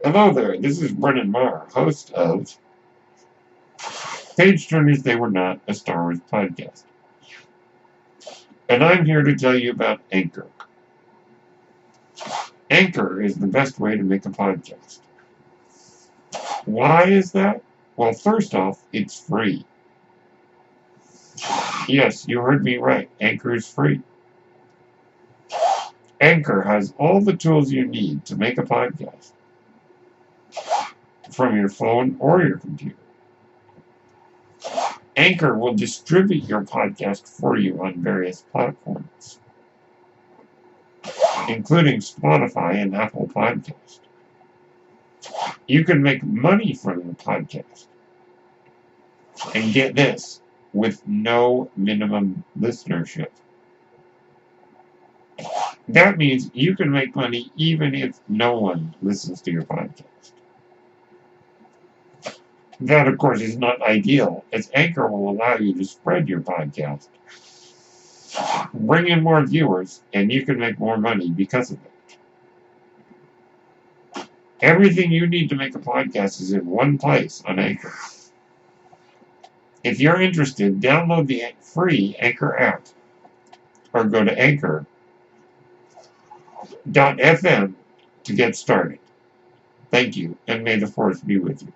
Hello there, this is Brennan Marr, host of Page Turners They Were Not, a Star Wars podcast. And I'm here to tell you about Anchor. Anchor is the best way to make a podcast. Why is that? Well, first off, it's free. Yes, you heard me right. Anchor is free. Anchor has all the tools you need to make a podcast from your phone or your computer. Anchor will distribute your podcast for you on various platforms, including Spotify and Apple Podcasts. You can make money from your podcast. And get this, with no minimum listenership. That means you can make money even if no one listens to your podcast. That, of course, is not ideal, as Anchor will allow you to spread your podcast, bring in more viewers, and you can make more money because of it. Everything you need to make a podcast is in one place on Anchor. If you're interested, download the free Anchor app or go to anchor.fm to get started. Thank you, and may the Force be with you.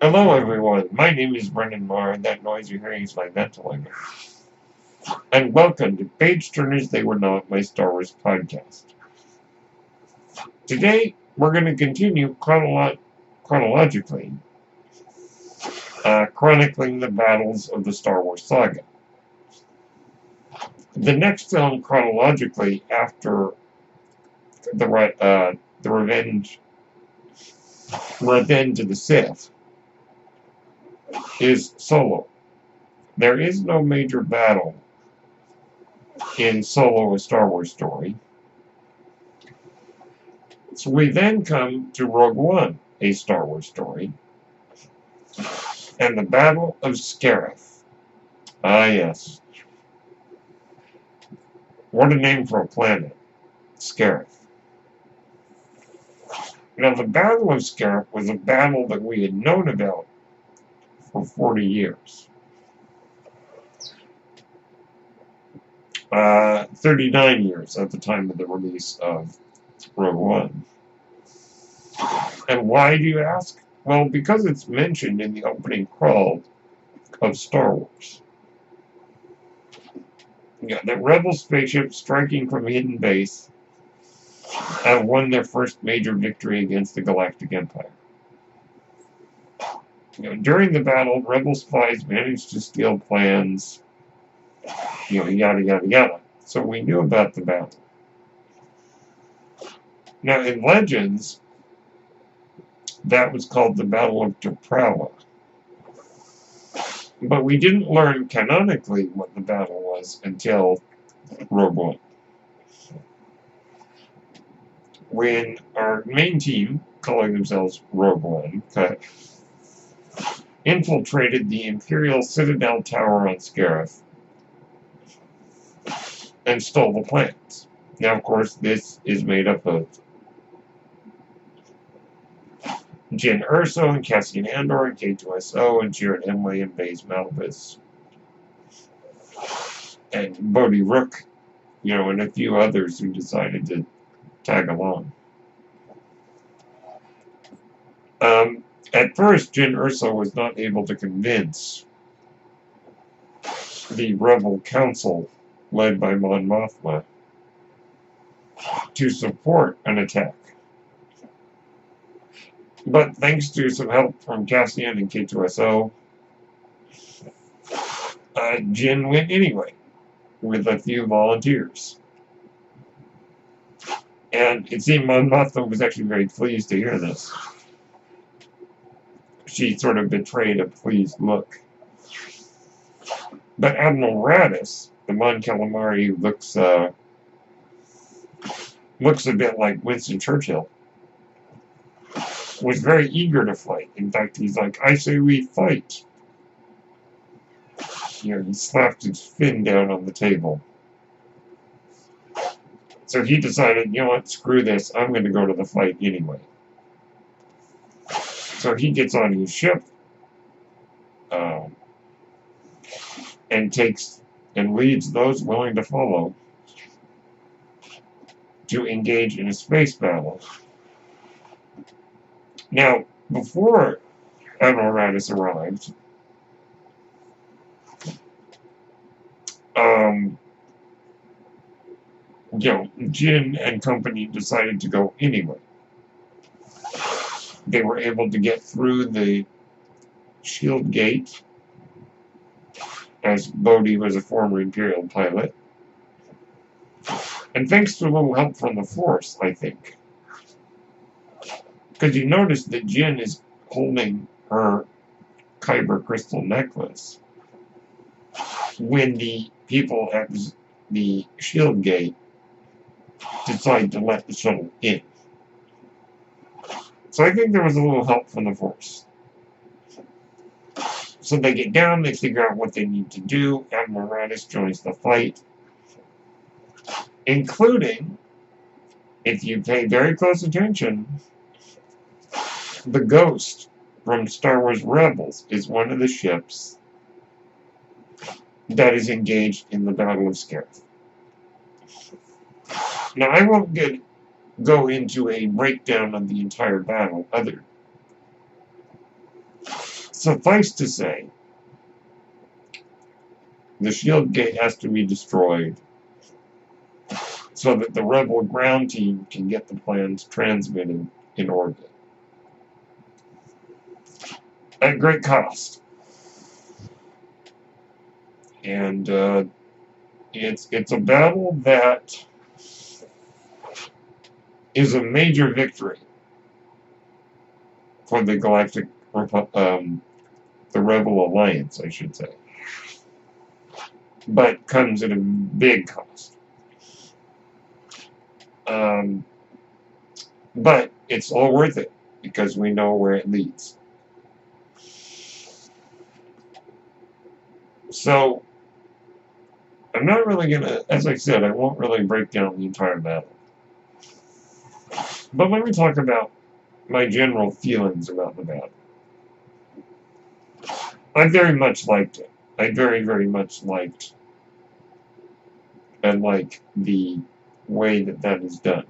Hello, everyone. My name is Brendan Marr, and that noise you're hearing is my ventilator. And welcome to Page Turners They Were Not, my Star Wars podcast. Today, we're going to continue chronologically, chronicling the battles of the Star Wars saga. The next film chronologically after the Revenge of the Sith is Solo. There is no major battle in Solo, a Star Wars story. So we then come to Rogue One, a Star Wars story, and the Battle of Scarif. Ah, yes. What a name for a planet, Scarif. Now, the Battle of Scarif was a battle that we had known about for 40 years. 39 years at the time of the release of Rogue One. And why, do you ask? Well, because it's mentioned in the opening crawl of Star Wars. Yeah, the Rebel spaceship striking from a hidden base have won their first major victory against the Galactic Empire. During the battle, Rebel spies managed to steal plans, yada, yada, yada. So we knew about the battle. Now, in Legends, that was called the Battle of Toprala. But we didn't learn canonically what the battle was until Rogue One. When our main team, calling themselves Rogue One, infiltrated the Imperial Citadel Tower on Scarif and stole the plans. Now, of course, this is made up of Jyn Erso and Cassian Andor and K2SO and Chirrut Îmwe and Baze Malbus and Bodhi Rook, and a few others who decided to tag along. At first, Jyn Erso was not able to convince the Rebel Council, led by Mon Mothma, to support an attack. But thanks to some help from Cassian and K2SO, Jyn went anyway, with a few volunteers. And it seemed Mon Mothma was actually very pleased to hear this. She sort of betrayed a pleased look. But Admiral Raddus, the Mon Calamari who looks a bit like Winston Churchill, was very eager to fight. In fact, he's like, I say we fight. He slapped his fin down on the table. So he decided, you know what, screw this, I'm going to go to the fight anyway. So he gets on his ship uh, and takes and leads those willing to follow to engage in a space battle. Now, before Admiral Radis arrived, um, Jin and company decided to go anyway. They were able to get through the shield gate, as Bodhi was a former Imperial pilot. And thanks to a little help from the Force, I think. Because you notice that Jin is holding her Kyber crystal necklace when the people at the shield gate decide to let the shuttle in. So I think there was a little help from the Force. So they get down, they figure out what they need to do. Admiral Radis joins the fight, including, if you pay very close attention, the Ghost from Star Wars Rebels is one of the ships that is engaged in the Battle of Scarif. Now, I won't go into a breakdown of the entire battle, suffice to say, the shield gate has to be destroyed so that the rebel ground team can get the plans transmitted in orbit. At great cost. And it's a battle that is a major victory for the Galactic the Rebel Alliance, I should say. But comes at a big cost. But it's all worth it because we know where it leads. So, I'm not really going to, as I said, I won't really break down the entire battle. But let me talk about my general feelings about the battle. I very much liked it. I very, very much liked and like the way that is done.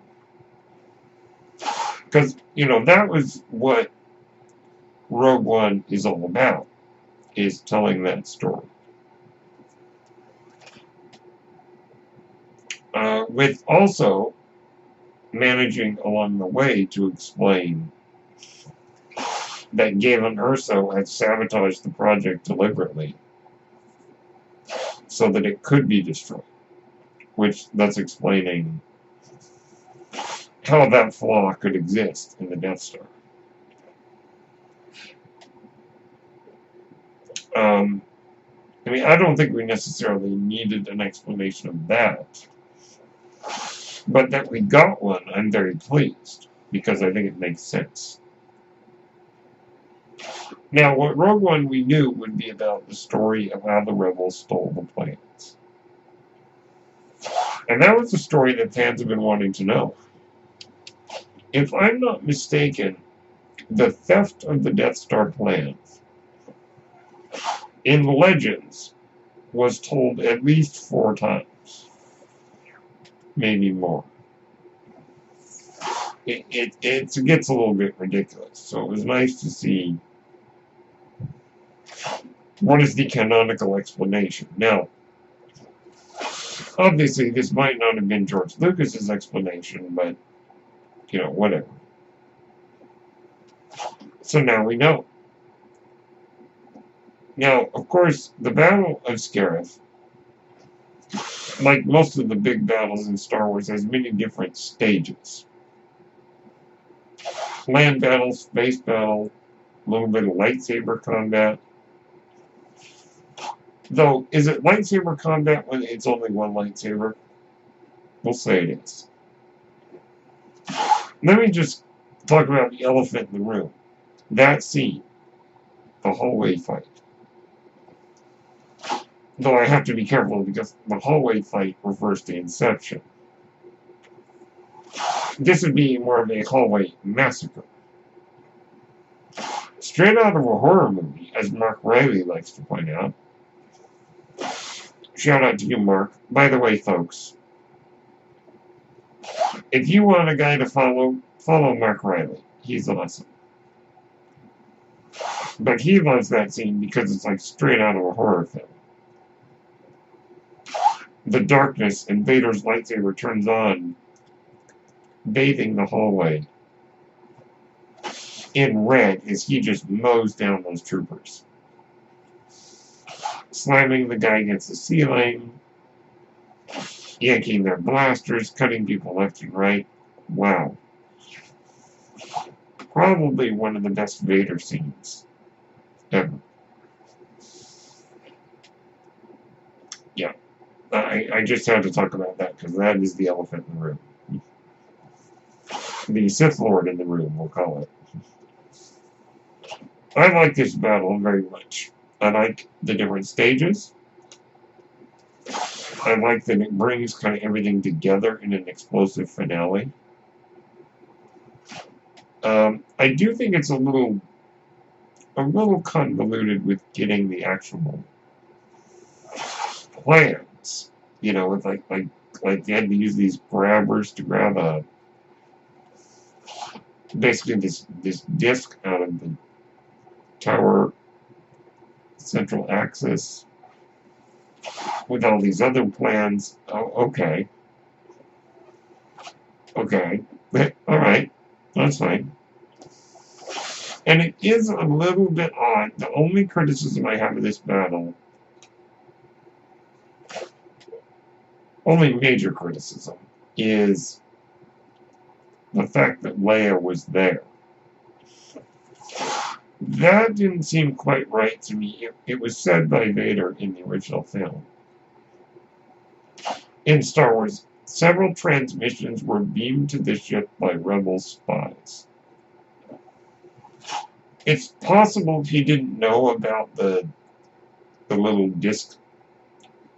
Because, that was what Rogue One is all about, is telling that story. With also managing along the way to explain that Galen Erso had sabotaged the project deliberately so that it could be destroyed, which that's explaining how that flaw could exist in the Death Star. I don't think we necessarily needed an explanation of that. But that we got one, I'm very pleased, because I think it makes sense. Now, what Rogue One we knew would be about the story of how the rebels stole the plans. And that was the story that fans have been wanting to know. If I'm not mistaken, the theft of the Death Star plans in Legends was told at least 4 times. Maybe more. It gets a little bit ridiculous. So it was nice to see what is the canonical explanation. Now, obviously, this might not have been George Lucas's explanation, but, whatever. So now we know. Now, of course, the Battle of Scarif, like most of the big battles in Star Wars, has many different stages. Land battle, space battle, a little bit of lightsaber combat. Though, is it lightsaber combat when it's only one lightsaber? We'll say it is. Let me just talk about the elephant in the room. That scene. The hallway fight. Though I have to be careful because the hallway fight refers to Inception. This would be more of a hallway massacre. Straight out of a horror movie, as Mark Riley likes to point out. Shout out to you, Mark. By the way, folks, if you want a guy to follow Mark Riley. He's awesome. But he loves that scene because it's like straight out of a horror film. The darkness and Vader's lightsaber turns on, bathing the hallway in red as he just mows down those troopers. Slamming the guy against the ceiling, yanking their blasters, cutting people left and right. Wow. Probably one of the best Vader scenes ever. Yeah. I just had to talk about that because that is the elephant in the room. The Sith Lord in the room, we'll call it. I like this battle very much. I like the different stages. I like that it brings kind of everything together in an explosive finale. I do think it's a little convoluted with getting the actual plans. You know, with like they had to use these grabbers to grab basically this disc out of the tower central axis with all these other plans. Oh, okay. Okay. All right. That's fine. And it is a little bit odd. The only criticism I have of this battle, only major criticism, is the fact that Leia was there. That didn't seem quite right to me. It was said by Vader in the original film. In Star Wars, several transmissions were beamed to the ship by rebel spies. It's possible he didn't know about the little disc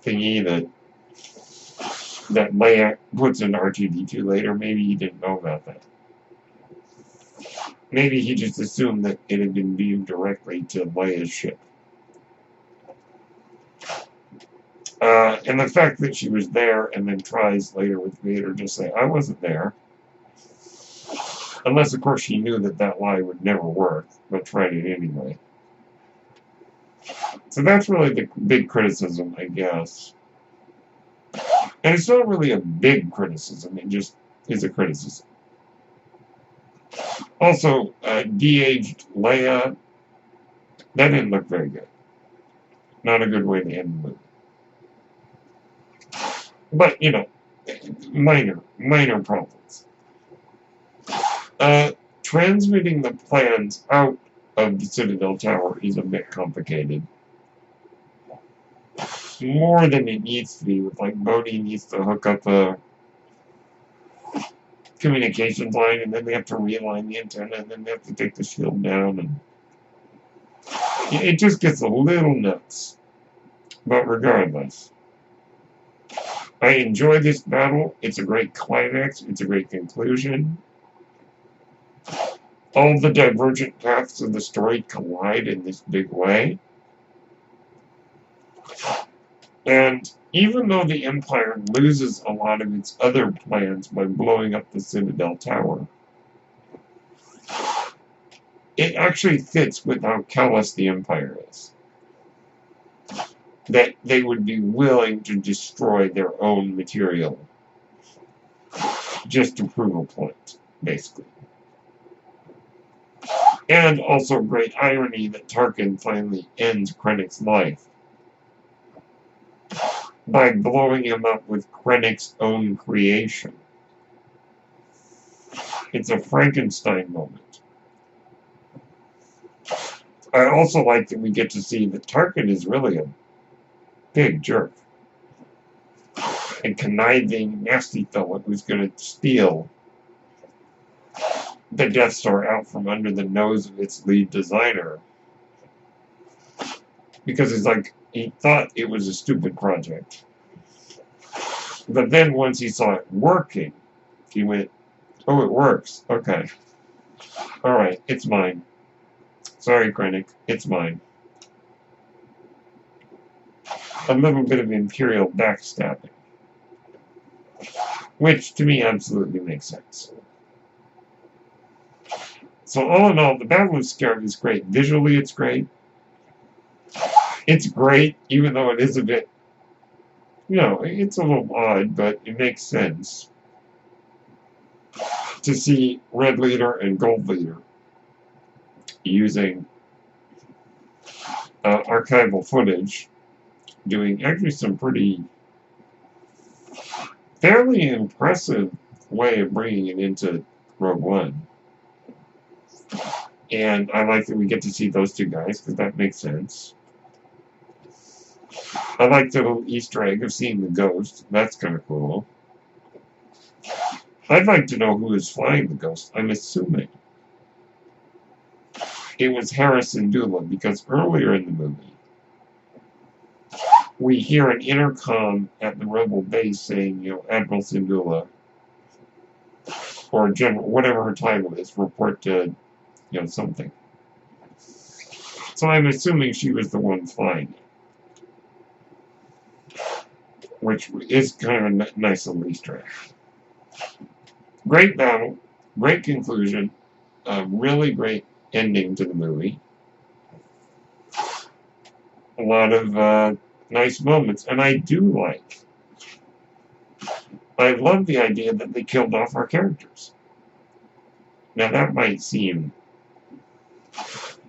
thingy that Leia puts in R2-D2 later. Maybe he didn't know about that. Maybe he just assumed that it had been beamed directly to Leia's ship. And the fact that she was there and then tries later with Vader to say, I wasn't there. Unless, of course, she knew that lie would never work, but tried it anyway. So that's really the big criticism, I guess. And it's not really a big criticism, it just is a criticism. Also, de-aged Leia, that didn't look very good. Not a good way to end the movie. But, you know, minor problems. Transmitting the plans out of the Citadel Tower is a bit complicated. More than it needs to be, with like Bodhi needs to hook up a communications line, and then they have to realign the antenna, and then they have to take the shield down, and it just gets a little nuts. But regardless, I enjoy this battle. It's a great climax. It's a great conclusion. All the divergent paths of the story collide in this big way. And even though the Empire loses a lot of its other plans by blowing up the Citadel Tower, it actually fits with how callous the Empire is. That they would be willing to destroy their own material just to prove a point, basically. And also great irony that Tarkin finally ends Krennic's life by blowing him up with Krennic's own creation. It's a Frankenstein moment. I also like that we get to see that Tarkin is really a big jerk. A conniving, nasty fellow who's going to steal the Death Star out from under the nose of its lead designer. Because it's like, he thought it was a stupid project. But then once he saw it working, he went, Oh, it works. Okay. Alright, it's mine. Sorry, Krennic. It's mine. A little bit of Imperial backstabbing. Which, to me, absolutely makes sense. So, all in all, the Battle of Scarif is great. Visually, it's great. It's great, even though it is a bit, it's a little odd, but it makes sense to see Red Leader and Gold Leader using archival footage, doing actually some fairly impressive way of bringing it into Rogue One. And I like that we get to see those two guys, because that makes sense. I like the little Easter egg of seeing the ghost. That's kind of cool. I'd like to know who is flying the ghost. I'm assuming it was Hera Syndulla, because earlier in the movie, we hear an intercom at the Rebel base saying, Admiral Syndulla, or General, whatever her title is, report to, something. So I'm assuming she was the one flying it, which is kind of a nice little Easter egg. Great battle, great conclusion, a really great ending to the movie. A lot of nice moments, and I love the idea that they killed off our characters. Now that might seem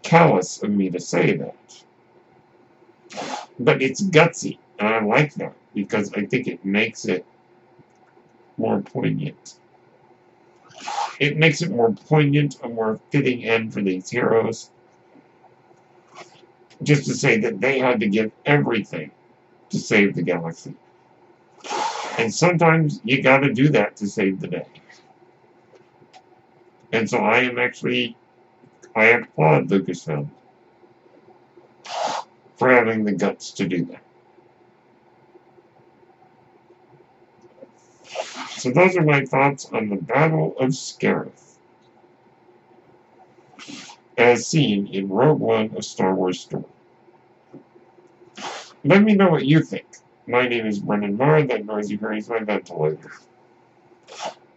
callous of me to say that, but it's gutsy, and I like that, because I think it makes it more poignant. It makes it more poignant, a more fitting end for these heroes, just to say that they had to give everything to save the galaxy. And sometimes you gotta do that to save the day. And so I applaud Lucasfilm for having the guts to do that. So those are my thoughts on the Battle of Scarif, as seen in Rogue One, A Star Wars Story. Let me know what you think. My name is Brendan Marr, that noisy fairy is my ventilator.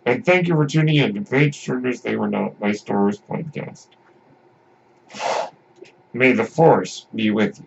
And thank you for tuning in to Page Turners They Were Not, my Star Wars podcast. May the Force be with you.